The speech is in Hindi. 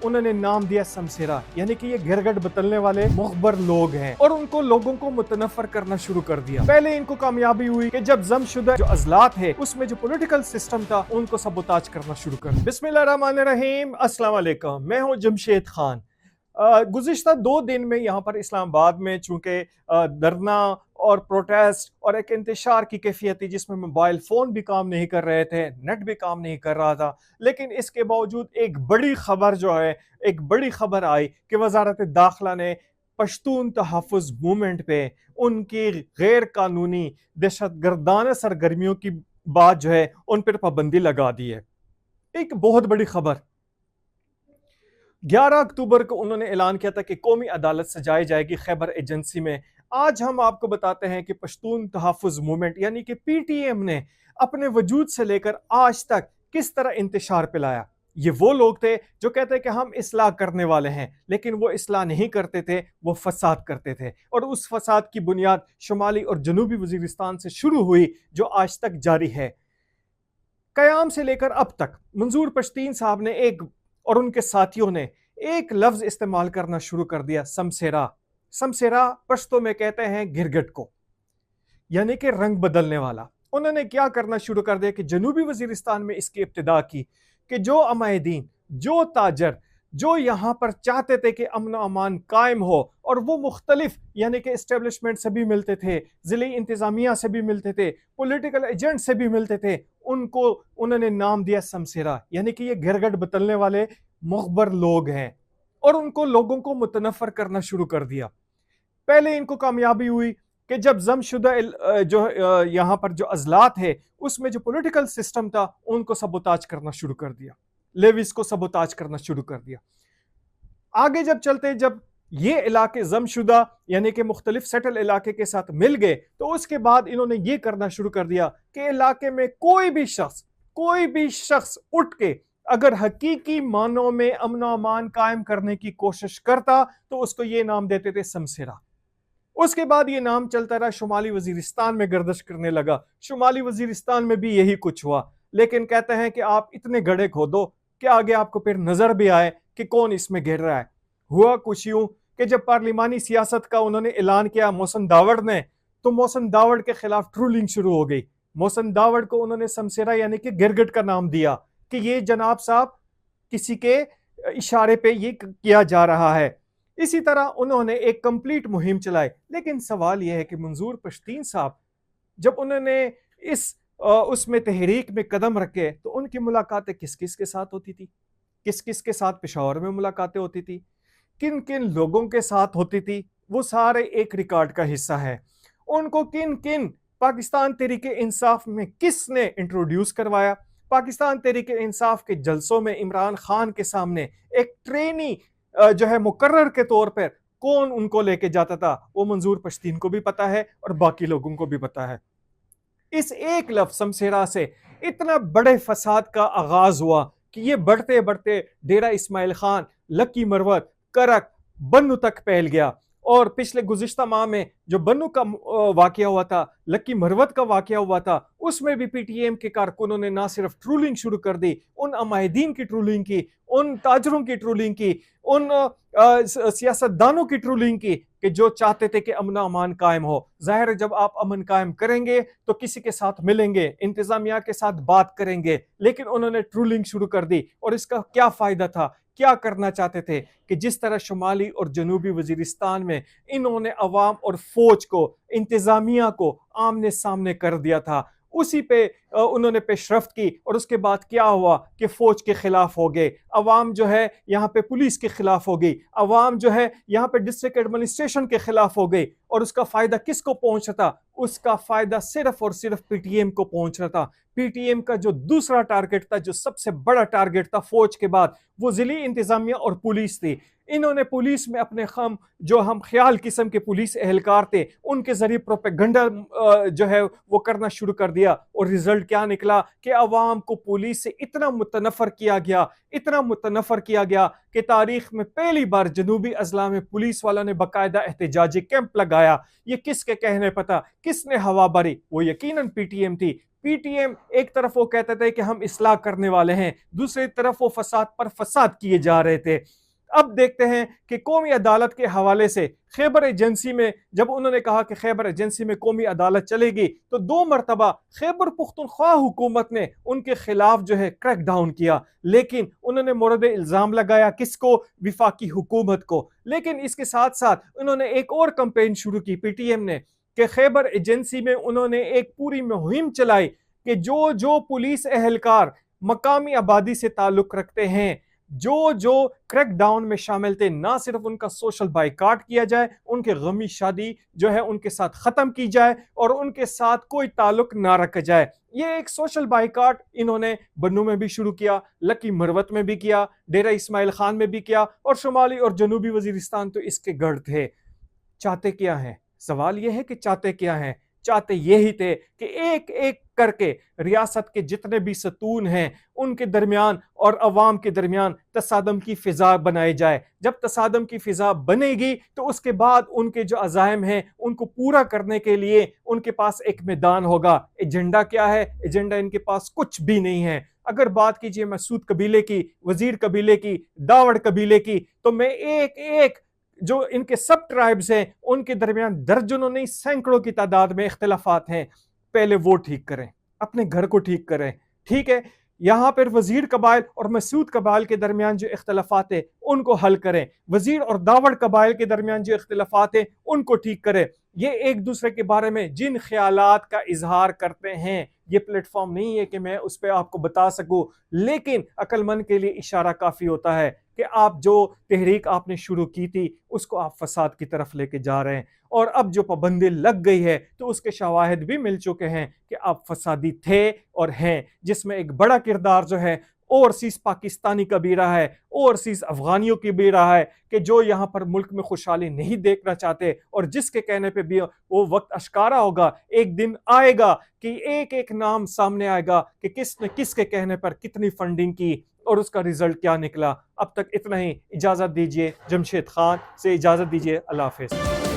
उन्होंने नाम दिया समसेरा, यानी कि ये गिरगट बदलने वाले मुखबर लोग हैं और उनको लोगों को मुतनफर करना शुरू कर दिया। पहले इनको कामयाबी हुई कि जब जमशुदा जो अजलात है उसमें जो पॉलिटिकल सिस्टम था उनको सबोताज करना शुरू कर दिया। बिस्मिल्लाहिर्रहमानिर्रहीम, अस्सलाम वालेकुम, मैं हूं जमशेद खान। गुज़िश्ता 2 दिन में यहाँ पर इस्लामाबाद में चूंकि धरना और प्रोटेस्ट और एक इंतशार की कैफियत थी जिसमें मोबाइल फ़ोन भी काम नहीं कर रहे थे, नेट भी काम नहीं कर रहा था, लेकिन इसके बावजूद एक बड़ी खबर जो है, एक बड़ी खबर आई कि वजारत दाखिला ने पश्तून तहफ़्फ़ुज़ मूवमेंट पे उनकी गैर कानूनी दहशतगर्दाना सरगर्मियों की बात जो है उन पर पाबंदी लगा दी है। एक बहुत बड़ी खबर। 11 अक्टूबर को उन्होंने ऐलान किया था कि कौमी अदालत सजाई जाएगी खैबर एजेंसी में। आज हम आपको बताते हैं कि पश्तून तहफ़्फ़ुज़ मूवमेंट यानी कि पीटीएम ने अपने वजूद से लेकर आज तक किस तरह इंतशार पिलाया। ये वो लोग थे जो कहते हैं कि हम इस्लाह करने वाले हैं, लेकिन वो इस्लाह नहीं करते थे, वो फसाद करते थे। और उस फसाद की बुनियाद शुमाली और जनूबी वजीरिस्तान से शुरू हुई जो आज तक जारी है। कयाम से लेकर अब तक मंजूर पश्तीन साहब ने और उनके साथियों ने एक लफ्ज इस्तेमाल करना शुरू कर दिया, समसेरा। समसेरा पश्तो में कहते हैं गिरगट को, यानी कि रंग बदलने वाला। उन्होंने क्या करना शुरू कर दिया कि जनूबी वजीरिस्तान में इसकी इब्तिदा की कि जो अमायदीन, जो ताजर, जो यहाँ पर चाहते थे कि अमन अमान कायम हो, और वो मुख्तलिफ यानी कि इस्टेब्लिशमेंट से भी मिलते थे, ज़िली इंतज़ामिया से भी मिलते थे, पॉलिटिकल एजेंट से भी मिलते थे, उनको उन्होंने नाम दिया समसेरा, यानी कि ये गिरगट बदलने वाले मुखबर लोग हैं और उनको लोगों को मुतनफर करना शुरू कर दिया। पहले इनको कामयाबी हुई कि जब जमशुदा जो यहाँ पर जो अजलात है उसमें जो पॉलिटिकल सिस्टम था उनको सबोताज करना शुरू कर दिया, लेविस को सबोताज करना शुरू कर दिया। आगे जब चलते, जब ये इलाके जमशुदा यानी कि मुख्तलिफ सेटल इलाके के साथ मिल गए, तो उसके बाद इन्होंने ये करना शुरू कर दिया कि इलाके में कोई भी शख्स उठ के अगर हकीकी मानों में अमन अमान कायम करने की कोशिश करता तो उसको ये नाम देते थे समसेरा। उसके बाद ये नाम चलता रहा, शुमाली वजीरिस्तान में गर्दिश करने लगा। शुमाली वजीरिस्तान में भी यही कुछ हुआ, लेकिन कहते हैं कि आप इतने गड्ढे खोदो कि आगे आपको फिर नजर भी आए कि कौन इसमें गिर रहा है। हुआ कुछ यूं कि जब पार्लिमानी सियासत का उन्होंने ऐलान किया मोहसिन दावड़ ने, तो मोहसिन दावड़ के खिलाफ ट्रोलिंग शुरू हो गई। मोहसिन दावड़ को उन्होंने समसेरा यानी कि गिरगट का नाम दिया कि ये जनाब साहब किसी के इशारे पे ये किया जा रहा है। इसी तरह उन्होंने एक कंप्लीट मुहिम चलाई। लेकिन सवाल यह है कि मंजूर पश्तीन साहब जब उन्होंने इस उसमें तहरीक में कदम रखे तो उनकी मुलाकातें किस किस के साथ होती थी, किस किस के साथ पेशावर में मुलाकातें होती थी, किन किन लोगों के साथ होती थी, वो सारे एक रिकॉर्ड का हिस्सा है। उनको किन किन पाकिस्तान तहरीके इंसाफ में किसने इंट्रोड्यूस करवाया, पाकिस्तान तहरीके इंसाफ के जलसों में इमरान खान के सामने एक ट्रेनी जो है मुकर्रर के तौर पर कौन उनको लेके जाता था, वो मंजूर पश्तीन को भी पता है और बाकी लोगों को भी पता है। इस एक लफ्ज समसेरा से इतना बड़े फसाद का आगाज हुआ कि ये बढ़ते बढ़ते डेरा इस्माइल खान, लकी मरवत, करक, बन्नू तक फैल गया। और पिछले गुज़िश्ता माह में जो बन्नू का वाकया हुआ था, लकी मरवत का वाकया हुआ था, उसमें भी पीटीएम के कारकुनों ने ना सिर्फ ट्रोलिंग शुरू कर दी, उन अमायदीन की ट्रोलिंग की, उन ताजरों की ट्रोलिंग की, उन सियासतदानों की ट्रोलिंग की कि जो चाहते थे कि अमन अमान कायम हो। जाहिर है जब आप अमन कायम करेंगे तो किसी के साथ मिलेंगे, इंतजामिया के साथ बात करेंगे, लेकिन उन्होंने ट्रोलिंग शुरू कर दी। और इसका क्या फायदा था, क्या करना चाहते थे कि जिस तरह शुमाली और जनूबी वजीरिस्तान में इन्होंने अवाम और फौज को, इंतजामिया को आमने सामने कर दिया था, उसी पे उन्होंने पेशरफ्त की। और उसके बाद क्या हुआ कि फौज के खिलाफ हो गए, अवाम जो है यहाँ पे पुलिस के खिलाफ हो गई, अवाम जो है यहाँ पे डिस्ट्रिक्ट एडमिनिस्ट्रेशन के खिलाफ हो गई। और उसका फायदा किसको पहुंच रहा था? उसका फायदा सिर्फ और सिर्फ पीटीएम को पहुंच रहा था। पीटीएम का जो दूसरा टारगेट था, जो सबसे बड़ा टारगेट था फौज के बाद, वो जिली इंतजामिया और पुलिस थी। इन्होंने पुलिस में अपने जो हम ख्याल किस्म के पुलिस एहलकार थे उनके जरिए प्रोपेगेंडा जो है वो करना शुरू कर दिया। और रिजल्ट क्या निकला कि अवाम को पुलिस से इतना मुतनफर किया गया, इतना मुतनफर किया गया कि तारीख में पहली बार जनूबी अजला में पुलिस वालों ने बाकायदा एहतजाजी कैंप लगाया। फैलाया, ये किसके कहने पता, किसने हवा भरी? वो यकीनन पीटीएम थी। पीटीएम एक तरफ वो कहते थे कि हम इस्लाह करने वाले हैं, दूसरी तरफ वो फसाद पर फसाद किए जा रहे थे। अब देखते हैं कि कौमी अदालत के हवाले से खैबर एजेंसी में जब उन्होंने कहा कि खैबर एजेंसी में कौमी अदालत चलेगी, तो 2 मरतबा खैबर पुख्तनख्वा हुकूमत ने उनके खिलाफ जो है क्रैक डाउन किया, लेकिन उन्होंने मोरद इल्ज़ाम लगाया किसको? विफाकी हुकूमत को। लेकिन इसके साथ साथ उन्होंने एक और कंपेन शुरू की पीटीएम ने, कि खैबर एजेंसी में उन्होंने एक पूरी मुहिम चलाई कि जो जो पुलिस एहलकार मकामी आबादी से ताल्लुक रखते हैं, जो जो क्रैकडाउन में शामिल थे, ना सिर्फ उनका सोशल बाइकाट किया जाए, उनके गमी शादी जो है उनके साथ खत्म की जाए और उनके साथ कोई ताल्लुक ना रखा जाए। ये एक सोशल बाइकाट इन्होंने बन्नू में भी शुरू किया, लकी मरवत में भी किया, डेरा इस्माइल खान में भी किया, और शुमाली और जनूबी वजीरिस्तान तो इसके गढ़ थे। चाहते क्या हैं? सवाल यह है कि चाहते क्या हैं? चाहते यही थे कि एक एक करके रियासत के जितने भी सतून हैं उनके दरमियान और अवाम के दरमियान तसादम की फिजा बनाई जाए। जब तसादम की फिजा बनेगी तो उसके बाद उनके जो अज़ाइम हैं उनको पूरा करने के लिए उनके पास एक मैदान होगा। एजेंडा क्या है? एजेंडा इनके पास कुछ भी नहीं है। अगर बात कीजिए मसूद कबीले की, वजीर कबीले की, दावड़ कबीले की, तो मैं एक एक जो इनके सब ट्राइब्स हैं उनके दरमियान दर्जनों नहीं सैकड़ों की तादाद में इख्तिलाफात हैं। पहले वो ठीक करें, अपने घर को ठीक करें। ठीक है, यहां पर वजीर कबाइल और मसूद कबाइल के दरमियान जो इख्तिलाफात है उनको हल करें, वजीर और दावड़ कबाइल के दरमियान जो इख्तिलाफात है उनको ठीक करें। ये एक दूसरे के बारे में जिन ख्यालात का इजहार करते हैं, ये प्लेटफॉर्म नहीं है कि मैं उस पर आपको बता सकूं, लेकिन अक्लमंद के लिए इशारा काफी होता है कि आप जो तहरीक आपने शुरू की थी उसको आप फसाद की तरफ लेके जा रहे हैं, और अब जो पाबंदी लग गई है तो उसके शवाहिद भी मिल चुके हैं कि आप फसादी थे और हैं, जिसमें एक बड़ा किरदार जो है ओवरसीज पाकिस्तानी का भी रहा है, ओवरसीज अफगानियों की भी रहा है, कि जो यहाँ पर मुल्क में खुशहाली नहीं देखना चाहते, और जिसके कहने पे भी वो वक्त अश्कारा होगा, एक दिन आएगा कि एक एक नाम सामने आएगा कि किसने किसके कहने पर कितनी फंडिंग की और उसका रिजल्ट क्या निकला। अब तक इतना ही, इजाजत दीजिए, जमशेद खान से इजाजत दीजिए, अल्लाह हाफिज।